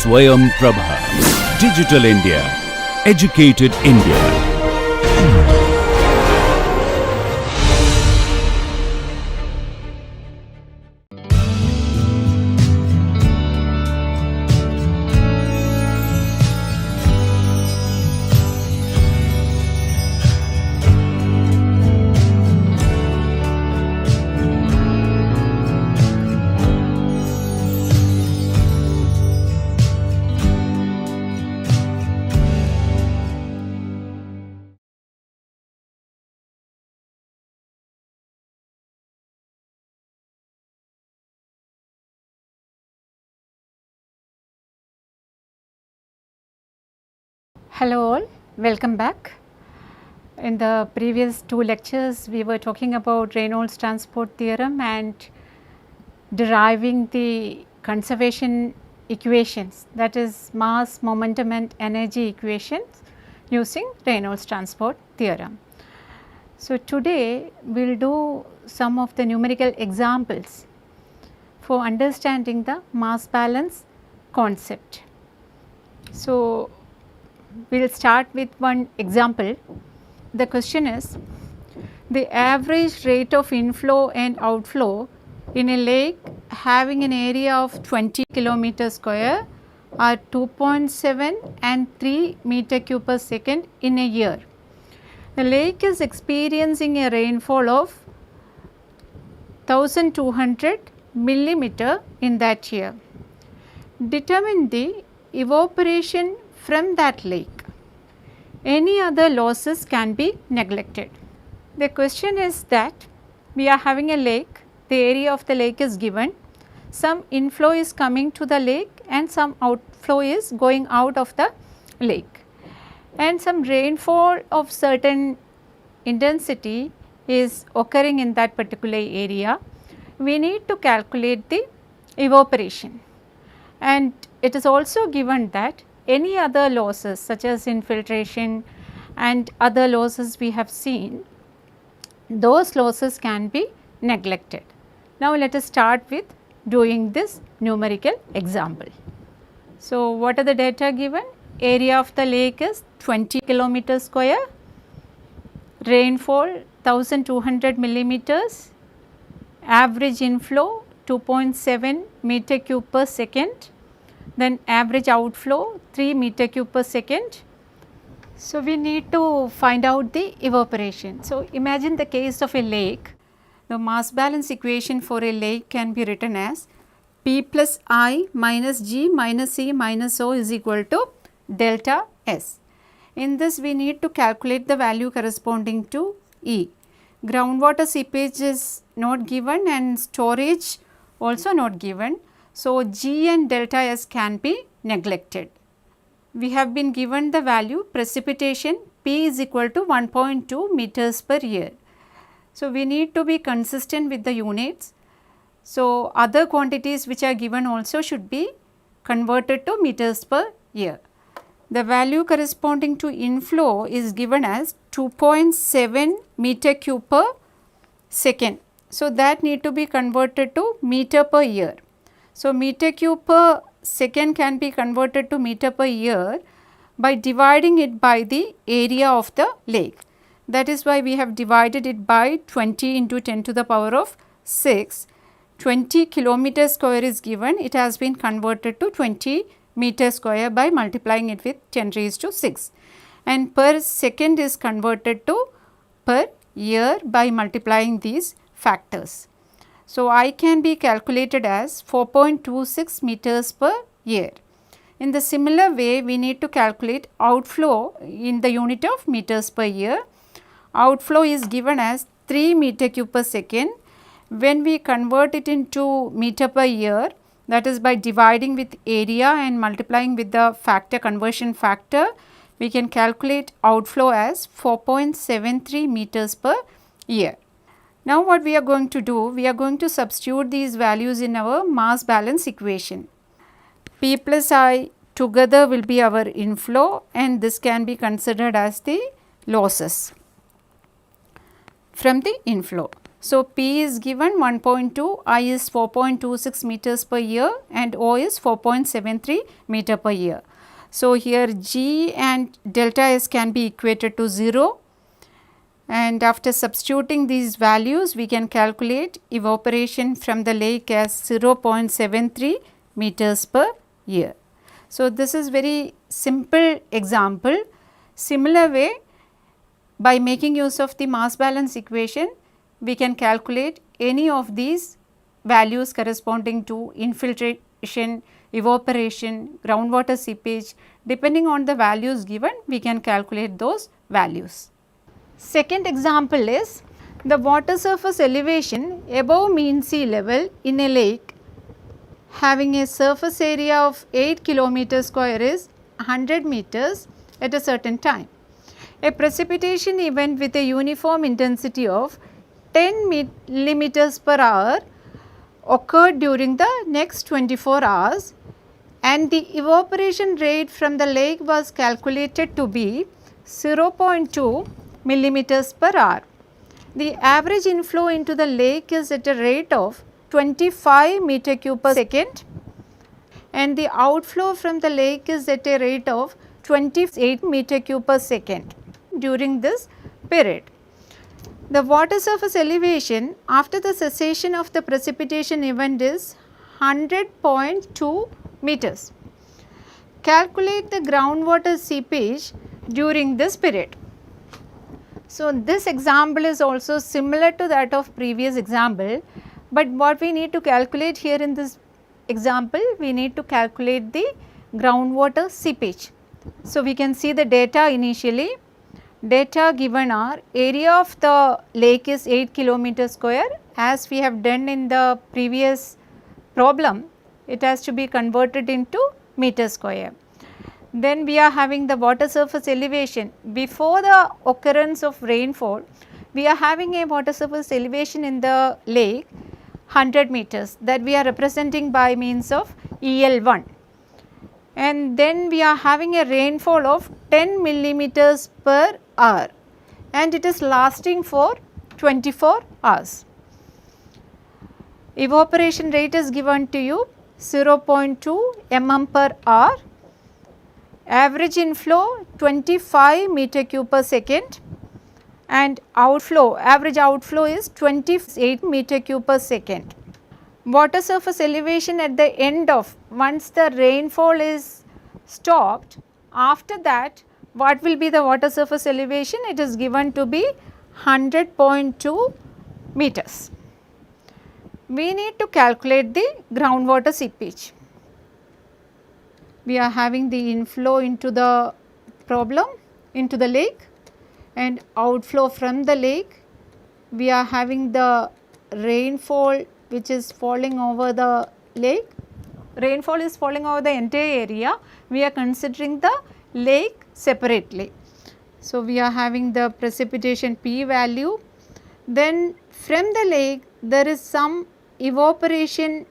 Swayam Prabha. Digital India. Educated India. Hello all, welcome back. In the previous two lectures we were talking about Reynolds transport theorem and deriving the conservation equations, that is mass, momentum and energy equations using Reynolds transport theorem. So today we will do some of the numerical examples for understanding the mass balance concept. So we will start with one example. The question is, the average rate of inflow and outflow in a lake having an area of 20 kilometer square are 2.7 and 3 meter cube per second in a year. The lake is experiencing a rainfall of 1200 millimeter in that year. Determine the evaporation from that lake. Any other losses can be neglected. The question is that we are having a lake, the area of the lake is given, some inflow is coming to the lake and some outflow is going out of the lake, and some rainfall of certain intensity is occurring in that particular area. We need to calculate the evaporation, and it is also given that any other losses such as infiltration and other losses we have seen, those losses can be neglected. Now let us start with doing this numerical example. So what are the data given? Area of the lake is 20 kilometer square, rainfall 1200 millimeters, average inflow 2.7 meter cube per second, then average outflow 3 meter cube per second. So we need to find out the evaporation. So imagine the case of a lake. The mass balance equation for a lake can be written as P plus I minus G minus C minus O is equal to delta S. In this we need to calculate the value corresponding to E. Groundwater seepage is not given and storage also not given. So G and delta S can be neglected. We have been given the value precipitation P is equal to 1.2 meters per year. So we need to be consistent with the units. So other quantities which are given also should be converted to meters per year. The value corresponding to inflow is given as 2.7 meter cube per second. So that need to be converted to meter per year. So meter cube per second can be converted to meter per year by dividing it by the area of the lake. That is why we have divided it by 20 into 10 to the power of 6. 20 kilometer square is given, it has been converted to 20 meter square by multiplying it with 10 raised to 6, and per second is converted to per year by multiplying these factors. So I can be calculated as 4.26 meters per year. In the similar way, we need to calculate outflow in the unit of meters per year. Outflow is given as 3 meter cube per second. When we convert it into meter per year, that is by dividing with area and multiplying with the factor, conversion factor, we can calculate outflow as 4.73 meters per year. Now what we are going to do, we are going to substitute these values in our mass balance equation. P plus I together will be our inflow, and this can be considered as the losses from the inflow. So, P is given 1.2, I is 4.26 meters per year and O is 4.73 meter per year. So, here G and delta S can be equated to 0, and after substituting these values we can calculate evaporation from the lake as 0.73 meters per year. So, this is very simple example. Similar way, by making use of the mass balance equation, we can calculate any of these values corresponding to infiltration, evaporation, groundwater seepage. Depending on the values given, we can calculate those values. Second example is the water surface elevation above mean sea level in a lake having a surface area of 8 kilometer square is 100 meters at a certain time. A precipitation event with a uniform intensity of 10 millimeters per hour occurred during the next 24 hours, and the evaporation rate from the lake was calculated to be 0.2 millimeters per hour. The average inflow into the lake is at a rate of 25 meter cube per second, and the outflow from the lake is at a rate of 28 meter cube per second during this period. The water surface elevation after the cessation of the precipitation event is 100.2 meters. Calculate the groundwater seepage during this period. So, this example is also similar to that of previous example, but what we need to calculate here in this example, we need to calculate the groundwater seepage. So, we can see the data initially. Data given are area of the lake is 8 kilometer square. As we have done in the previous problem, it has to be converted into meter square. Then we are having the water surface elevation. Before the occurrence of rainfall, we are having a water surface elevation in the lake 100 meters, that we are representing by means of EL1. And then we are having a rainfall of 10 millimeters per hour, and it is lasting for 24 hours. Evaporation rate is given to you 0.2 mm per hour, average inflow 25 meter cube per second, and outflow, average outflow is 28 meter cube per second. Water surface elevation at the end of, once the rainfall is stopped, after that what will be the water surface elevation? It is given to be 100.2 meters. We need to calculate the groundwater seepage. We are having the inflow into the problem, into the lake, and outflow from the lake. We are having the rainfall which is falling over the lake. Rainfall is falling over the entire area. We are considering the lake separately. So, we are having the precipitation P value. Then from the lake there is some evaporation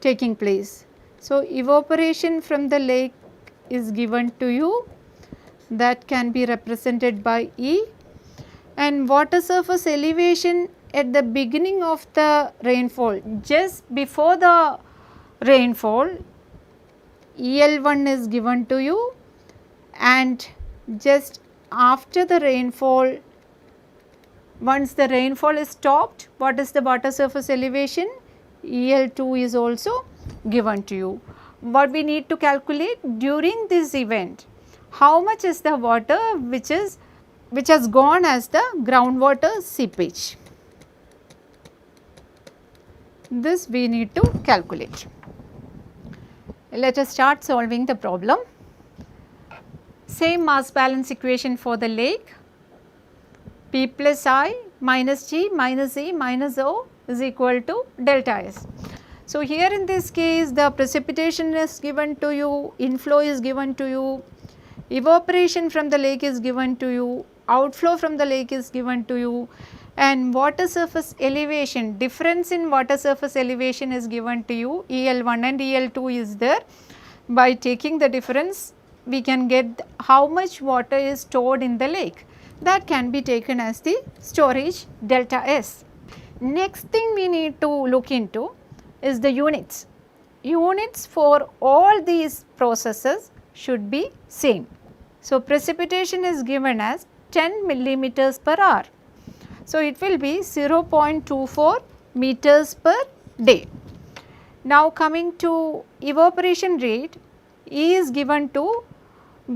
taking place. So, evaporation from the lake is given to you, that can be represented by E, and water surface elevation at the beginning of the rainfall, just before the rainfall, EL1 is given to you, and just after the rainfall, once the rainfall is stopped, what is the water surface elevation? EL2 is also given to you. What we need to calculate during this event, how much is the water which has gone as the groundwater seepage. This we need to calculate. Let us start solving the problem. Same mass balance equation for the lake. P plus I minus G minus E minus O is equal to delta S. So, here in this case the precipitation is given to you, inflow is given to you, evaporation from the lake is given to you, outflow from the lake is given to you, and water surface elevation, difference in water surface elevation is given to you, EL1 and EL2 is there. By taking the difference, we can get how much water is stored in the lake. That can be taken as the storage delta S. Next thing we need to look into is the units. Units for all these processes should be same. So, precipitation is given as 10 millimeters per hour. So, it will be 0.24 meters per day. Now, coming to evaporation rate, E is given to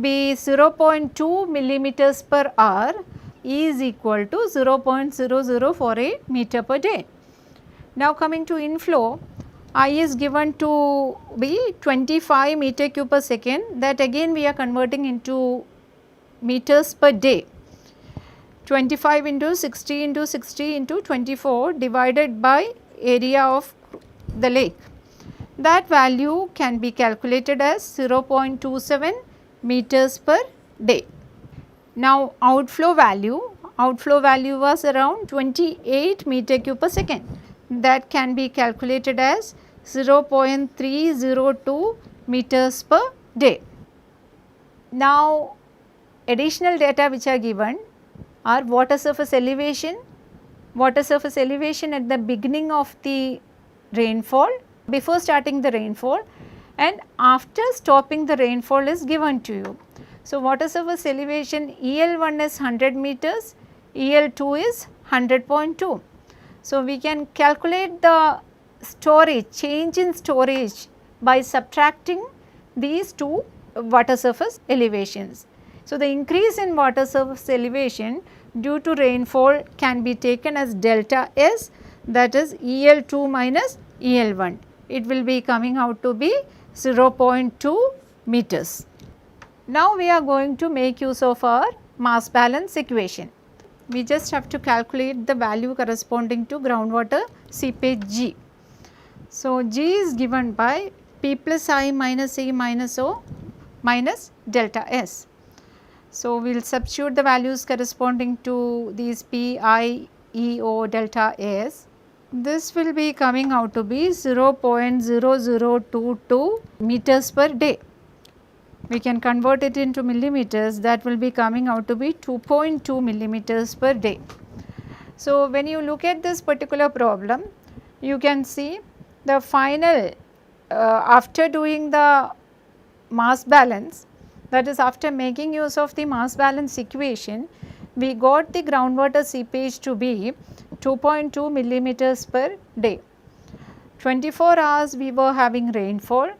be 0.2 millimeters per hour. E is equal to 0.0048 meter per day. Now, coming to inflow, I is given to be 25 meter cube per second, that again we are converting into meters per day. 25 into 60 into 60 into 24 divided by area of the lake. That value can be calculated as 0.27 meters per day. Now, outflow value was around 28 meter cube per second, that can be calculated as 0.302 meters per day. Now, additional data which are given are water surface elevation at the beginning of the rainfall, before starting the rainfall, and after stopping the rainfall is given to you. So, water surface elevation EL1 is 100 meters, EL2 is 100.2. So, we can calculate the storage, change in storage by subtracting these two water surface elevations. So, the increase in water surface elevation due to rainfall can be taken as delta S, that is EL2 minus EL1. It will be coming out to be 0.2 meters. Now, we are going to make use of our mass balance equation. We just have to calculate the value corresponding to groundwater seepage G. So, G is given by P plus I minus E minus O minus delta S. So, we will substitute the values corresponding to these P, I, E, O, delta S. This will be coming out to be 0.0022 meters per day. We can convert it into millimeters, that will be coming out to be 2.2 millimeters per day. So, when you look at this particular problem, you can see the final after doing the mass balance, that is after making use of the mass balance equation, we got the groundwater seepage to be 2.2 millimeters per day. 24 hours we were having rainfall,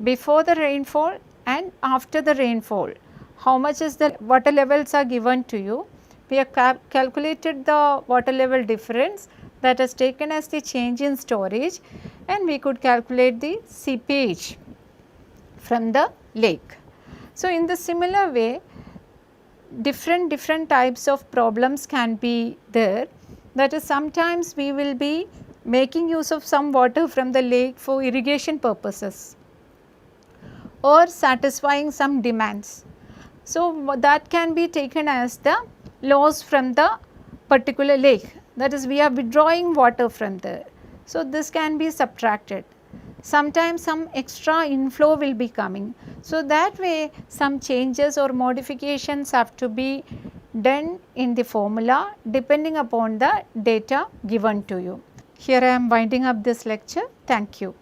before the rainfall and after the rainfall, how much is the water levels are given to you. We have calculated the water level difference, that is taken as the change in storage, and we could calculate the seepage from the lake. So, in the similar way, different types of problems can be there, that is sometimes we will be making use of some water from the lake for irrigation purposes or satisfying some demands. So, that can be taken as the loss from the particular lake, that is we are withdrawing water from there. So, this can be subtracted. Sometimes some extra inflow will be coming. So, that way some changes or modifications have to be done in the formula depending upon the data given to you. Here I am winding up this lecture. Thank you.